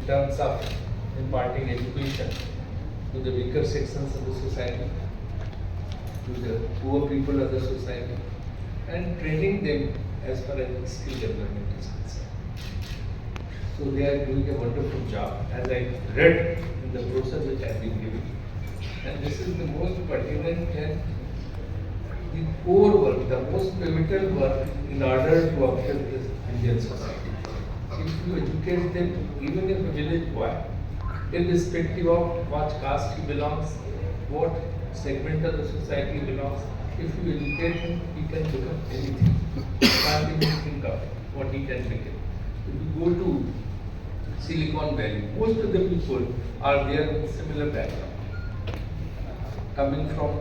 terms of imparting education to the weaker sections of the society, to the poor people of the society, and training them as far as skill development is concerned. So they are doing a wonderful job, as I read in the brochure which I have been given. And this is the most pertinent and the core work, the most pivotal work in order to uplift this Indian society. If you educate them, even if a village boy, irrespective of what caste he belongs, what segment of the society he belongs, if you educate him, he can become anything. You can't even think of what he can become. If you go to Silicon Valley, most of the people are there with similar background, coming from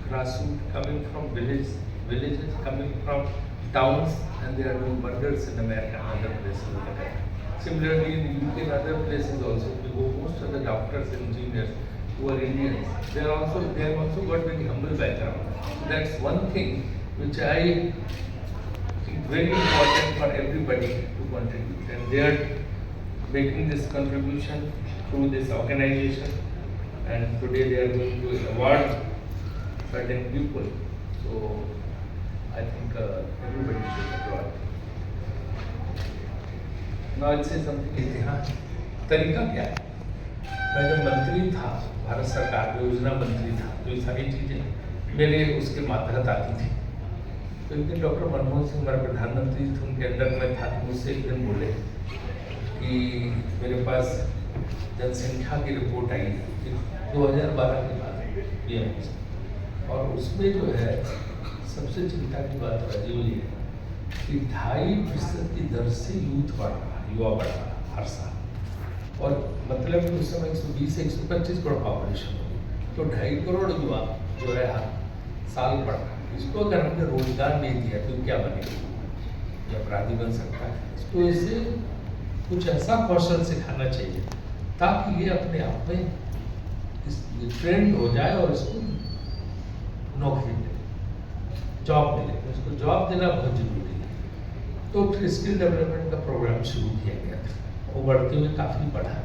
grassroots, coming from villages, coming from towns, and they are doing wonders in America and other places of the country. Similarly, in the UK and other places also, we go, most of the doctors and engineers who are Indians, they have also got very humble background. That's one thing which I think very important for everybody to contribute, and they are making this contribution through this organization, and today they are going to award certain people. So I think everybody should applaud. Now I'll say something. इतिहास तरीका क्या है? मैं जब मंत्री था, भारत सरकार में योजना मंत्री था, तो ये सारी चीजें मेरे उसके मातहत आती थी। तो एक दिन डॉक्टर मनमोहन सिंह हमारे प्रधानमंत्री थे, उनके अंडर में था, मुझसे एक दिन बोले कि मेरे पास जनसंख्या की रिपोर्ट आई कि 2012 के बाद पीएम, और उसमें जो है सबसे चिंता की बात राजीव जी है कि 2.5% की दर से यूथ बढ़ रहा, युवा बढ़ रहा हर साल, और मतलब कि उस समय 120 से 125 करोड़ पॉपुलेशन होगी, तो 2.5 करोड़ युवा जो है हर साल बढ़ रहा है। इसको अगर हमने रोजगार नहीं दिया तो क्या बनेगा? ये अपराधी बन सकता है। तो इसे कुछ ऐसा कौशल सिखाना चाहिए ताकि ये अपने आप में ट्रेंड हो जाए और इसको नौकरी मिले, जॉब मिले। उसको जॉब देना बहुत जरूरी है। तो फिर स्किल डेवलपमेंट का प्रोग्राम शुरू किया गया था, वो बढ़ते हुए काफ़ी बढ़ा।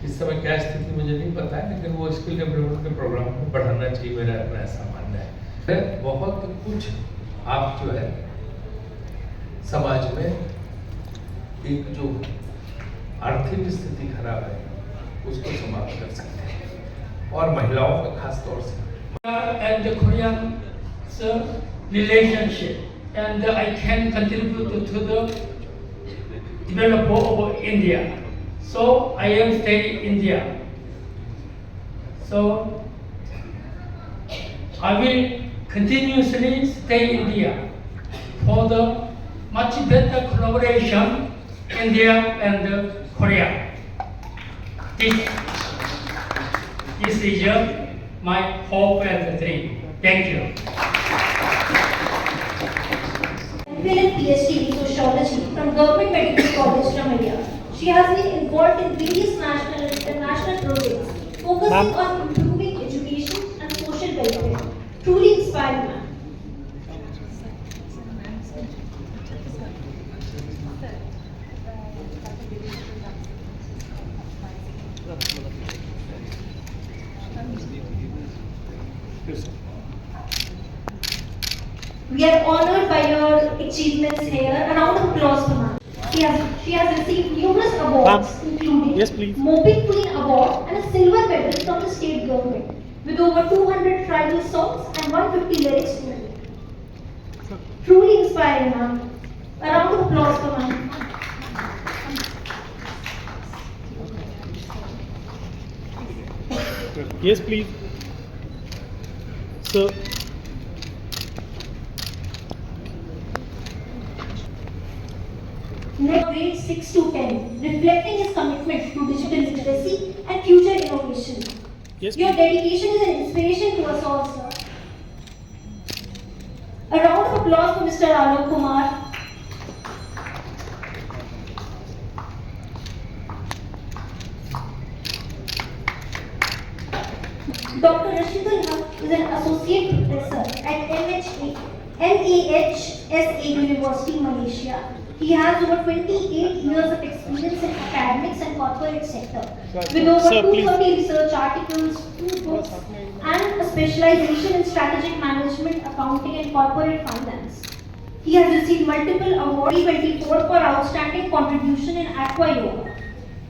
इस समय क्या स्थिति मुझे नहीं पता है, लेकिन वो स्किल डेवलपमेंट के प्रोग्राम को बढ़ाना चाहिए, मेरा अपना ऐसा मानना है। बहुत कुछ आप जो है समाज में एक जो आर्थिक स्थिति खराब है उसको समाप्त कर सकते हैं, और महिलाओं का खास तौर से। And the Korean relationship, and I can contribute to the development of India. So I am staying in India. So I will continuously stay in India for the much better collaboration India and Korea. This is my hope and dream. Thank you. MPhil and PhD in Sociology from Government Medical College, Jamia. She has been involved in various national and international projects focusing on improving education and social welfare. Truly inspiring, ma'am. We are honored by your achievements here. A round of applause for ma'am. She has received numerous awards, including Moping Queen Award and a silver medal from the state government, with over 200 tribal songs and 150 lyrics to it. Truly inspiring, ma'am. A round of applause for ma'am. Yes, please. Sir. Grades 6 to 10, reflecting his commitment to digital literacy and future innovation. Yes, Your dedication is an inspiration to us all, sir. A round of applause for Mr. Alok Kumar. Dr. Rashidul Haq is an associate professor at NAHSA University, Malaysia. He has over 28 years of experience in academics and corporate sector, with over Sir, please. 230 research articles, 2 books, and a specialization in strategic management, accounting, and corporate finance. He has received multiple awards 2024 for outstanding contribution in aqua yoga.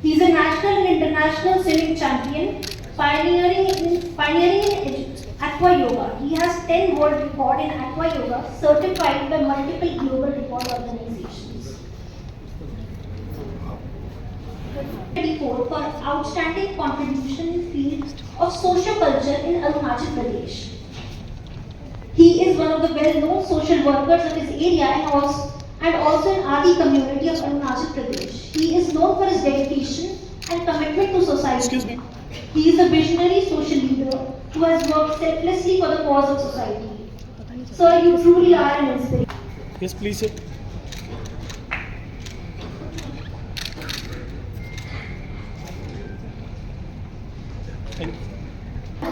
He is a national and international swimming champion, pioneering in aqua yoga. He has 10 world record in aqua yoga, certified by multiple global record organizations. 24 for outstanding contribution in field of socioculture in Arunachal Pradesh. He is one of the well-known social workers of his area and also in Adi community of Arunachal Pradesh. He is known for his dedication and commitment to society. Excuse me. He is a visionary social leader who has worked selflessly for the cause of society. Sir, you truly are an inspiration. Yes, please, sir. Thank you.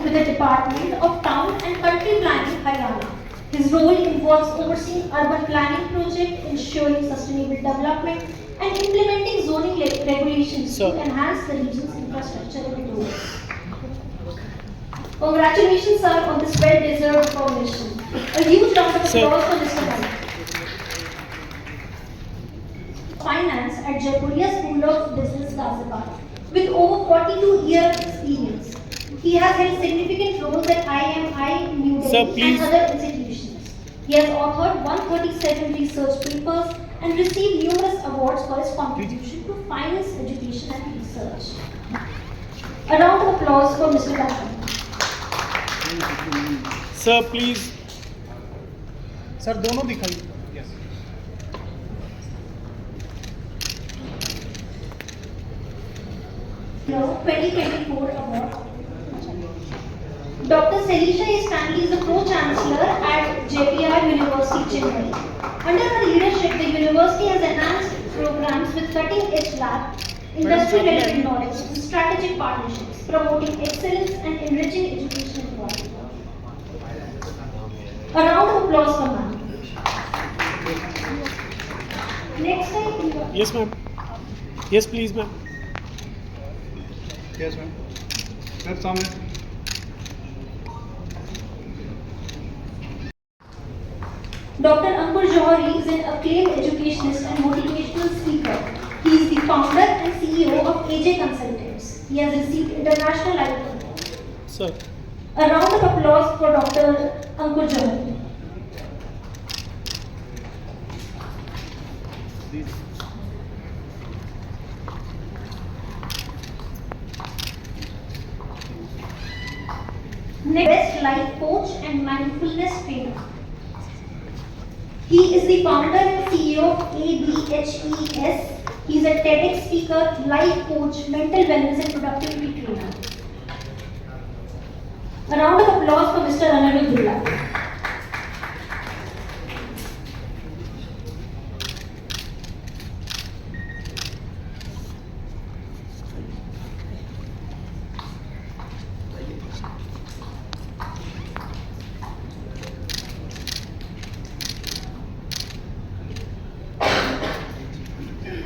With the Department of Town and Country Planning, Haryana. His role involves overseeing urban planning projects, ensuring sustainable development, and implementing zoning regulations Sir. to enhance the region's infrastructure and growth. Congratulations, sir, on this well-deserved recognition. A huge round of Sir. applause for Mr. Malik. Finance at Jaipuria School of Business, Ghaziabad. With over 42 years of experience, he has held significant roles at IMI, New Sir, Delhi, please. and other institutions. He has authored 137 research papers and received numerous awards for his contribution to finance, education, and research. A round of applause for Mr. Ghaziabad. Sir, please. Sir दोनों दिखाइए. Yes. Now, 2024 award. Dr. Selisha A. Stanley is the Pro-Chancellor at JPR University, Chennai. Under her leadership, the university has enhanced programs with cutting-edge lab, industry-relevant knowledge, and strategic partnerships, promoting excellence and enriching educational quality. A round of applause for ma'am. Next time, Yes, ma'am. Yes, please, ma'am. Yes, ma'am. Sir, सामने. Dr. Ankur Johari is an acclaimed educationist and motivational speaker. He is the founder and CEO of AJ Consultants. He has received international awards. Sir. A round of applause for Dr. Ankur Johari. Next, best life coach and mindfulness trainer. He is the founder and CEO of ADHES. He is a TEDx speaker, life coach, mental wellness and productivity trainer. A round of applause for Mr. Anirudh.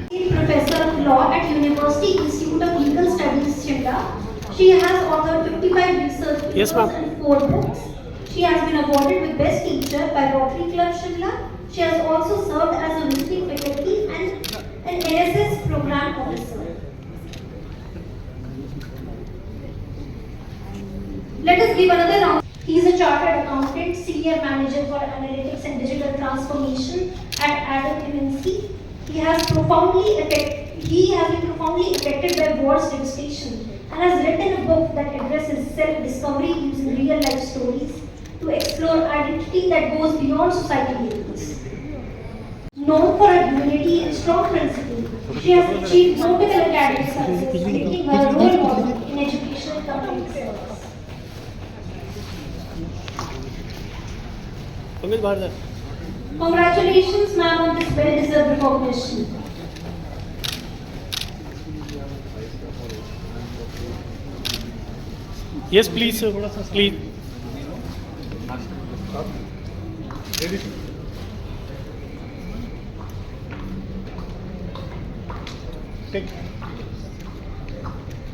Professor of Law at University Institute of Legal Studies, Shimla. She has authored 55 research papers Yes, ma'am. and 4 books. She has been awarded with Best Teacher by Rotary Club, Shimla. She has also served as a visiting faculty and an NSS program officer. Let us give another round. He is a chartered accountant, senior manager for analytics and digital transformation at Adam MNC. He has been profoundly affected by war's devastation and has written a book that addresses self-discovery using real-life stories to explore identity that goes beyond societal labels. Known for her humility and strong principles, she has achieved notable academic success, making her a role model in educational community service. Pankaj Bharat. Congratulations, ma'am, on this well-deserved recognition. Yes, please, sir. Please. Ready? Take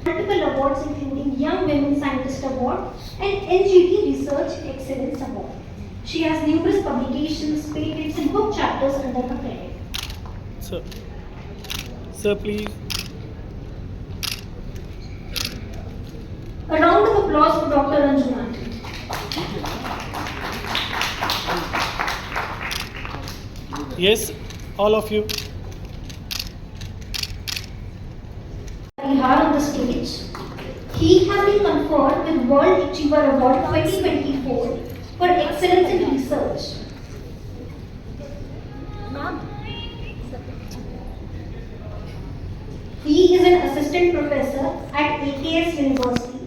multiple awards including Young Women Scientist Award and NGT Research Excellence Award. She has numerous publications, patents and book chapters under her credit. Sir sir please A round of applause for Dr. Anjuna. Yes all of you Bihar on the stage. He has been conferred with World Achiever Award 2024 for excellence in research. He is an assistant professor at AKS University,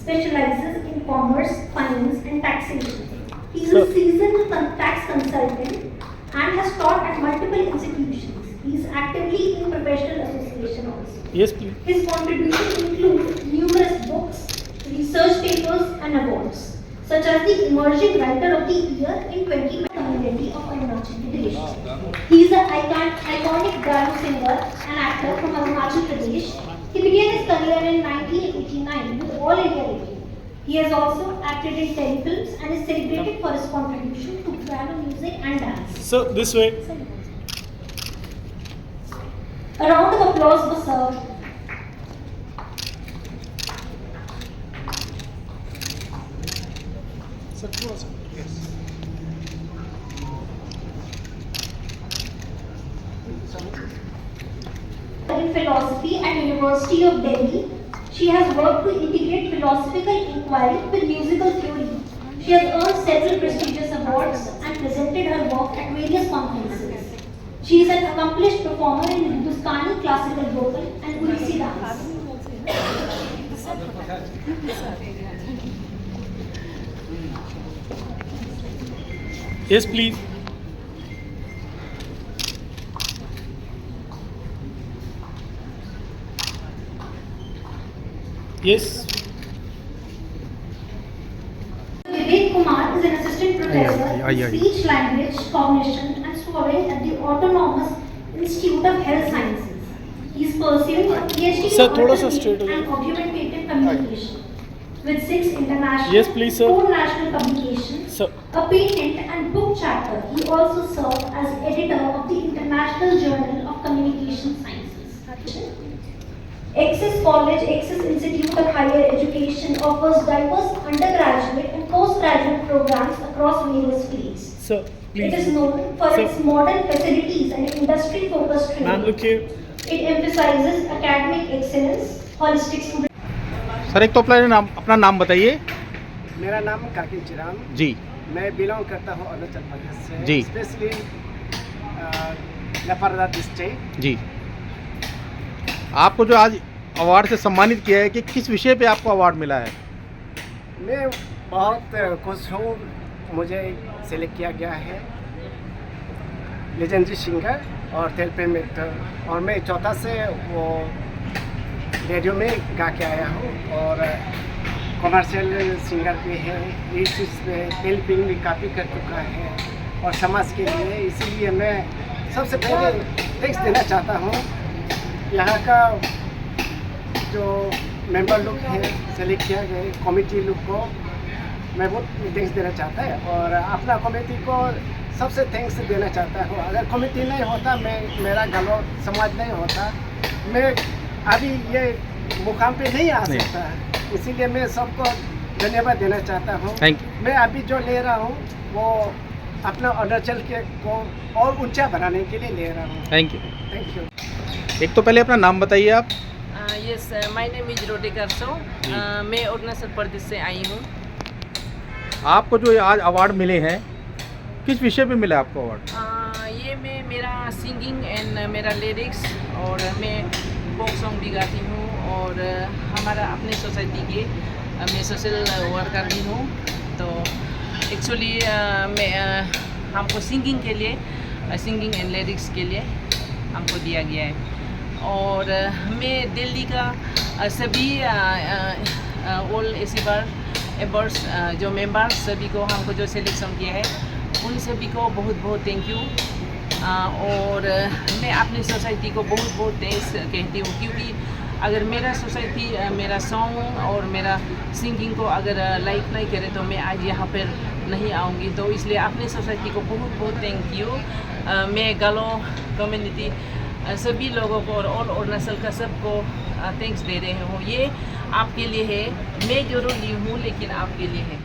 specializes in commerce, finance and taxation. He is a seasoned tax consultant and has taught at multiple institutions. He is actively in professional association also. Yes please His contributions include numerous books, research papers, and awards, such as the Emerging Writer of the Year in 20 community of Arunachal Pradesh. He is an iconic Garu singer and actor from Arunachal Pradesh. He began his career in 1989 with All India Radio. He has also acted in telefilms and is celebrated for his contribution to piano music and dance. Sir this way A round of applause for Sir. Sir थोड़ा सा yes In philosophy at University of Delhi, she has worked to integrate philosophical inquiry with musical theory. She has earned several prestigious awards and presented her work at various conferences. She is an accomplished performer in Hindustani classical vocal and Odissi dance. Yes please yes Vivek Kumar is an assistant professor in speech language cognition and swallowing at the Autonomous Institute of Health Sciences. He is pursuing a PhD Sir, in thoda sa alternate straight ho and jaye. augmentative communication with 6 international, Yes, please, sir. 4 national publications, Sir. a patent and book chapter. He also served as editor of the International Journal of Communication Sciences. Access College, Access Institute of Higher Education offers diverse undergraduate and postgraduate programs across various fields. Sir It please is known for Sir. its modern facilities and industry-focused ma'am training. रुकिए It emphasizes academic excellence, holistic student sir एक तो अपना नाम बताइए। मेरा नाम काकी चिराम, जी मैं बिलोंग करता हूँ अरुणाचल प्रदेश से, जी। Specially लापारा district. जी आपको जो आज अवार्ड से सम्मानित किया है कि किस विषय पे आपको अवार्ड मिला है? मैं बहुत खुश हूँ, मुझे सेलेक्ट किया गया है लेजेंडरी सिंगर और टेलीफिल्म एक्टर, और मैं चौथा से वो रेडियो में गा के आया हूँ और कमर्शियल सिंगर भी है, इस चीज़ पे टेलीफिल्म भी काफ़ी कर चुका है और समाज के लिए। इसीलिए मैं सबसे पहले थैंक्स देना चाहता हूँ यहाँ का जो मेंबर लोग हैं, सेलेक्ट किया गए कमेटी लोग को मैं बहुत थैंक्स देना चाहता है, और अपना कमेटी को सबसे थैंक्स देना चाहता हूँ। अगर कमेटी नहीं होता, मेरा गलो समाज नहीं होता, मैं अभी ये मुकाम पे नहीं आ सकता। इसीलिए मैं सबको धन्यवाद देना चाहता हूँ। Thank you. मैं अभी जो ले रहा हूँ वो अपना अरुणाचल के को और ऊंचा बनाने के लिए ले रहा हूँ। Thank you. Thank you. एक तो पहले अपना नाम बताइए आप। यस, माय नेम इज रोटी करसो। मैं अरुणाचल प्रदेश से आई हूँ। आपको जो आज अवार्ड मिले हैं, किस विषय पे मिला आपको अवार्ड? ये मैं मेरा सिंगिंग एंड मेरा लिरिक्स, और मैं फोक सॉन्ग भी गाती हूँ, और हमारा अपने सोसाइटी के मैं सोशल वर्कर भी हूँ। तो एक्चुअली मैं हमको सिंगिंग के लिए, सिंगिंग एंड लिरिक्स के लिए हमको दिया गया है। और मैं दिल्ली का सभी ऑल एबर्स जो मेंबर्स सभी को हमको जो सिलेक्शन किया है, उन सभी को बहुत बहुत थैंक यू और मैं अपनी सोसाइटी को बहुत बहुत थैंक्स कहती हूँ, क्योंकि अगर मेरा सोसाइटी मेरा सॉन्ग और मेरा सिंगिंग को अगर लाइक नहीं करे तो मैं आज यहाँ पर नहीं आऊँगी। तो इसलिए अपनी सोसाइटी को बहुत बहुत थैंक यू। मैं गालो कम्युनिटी सभी लोगों को और ऑल अरुणाचल का सबको थैंक्स दे रहे हूँ। ये आपके लिए है, मैं जरूर ली हूँ लेकिन आपके लिए है।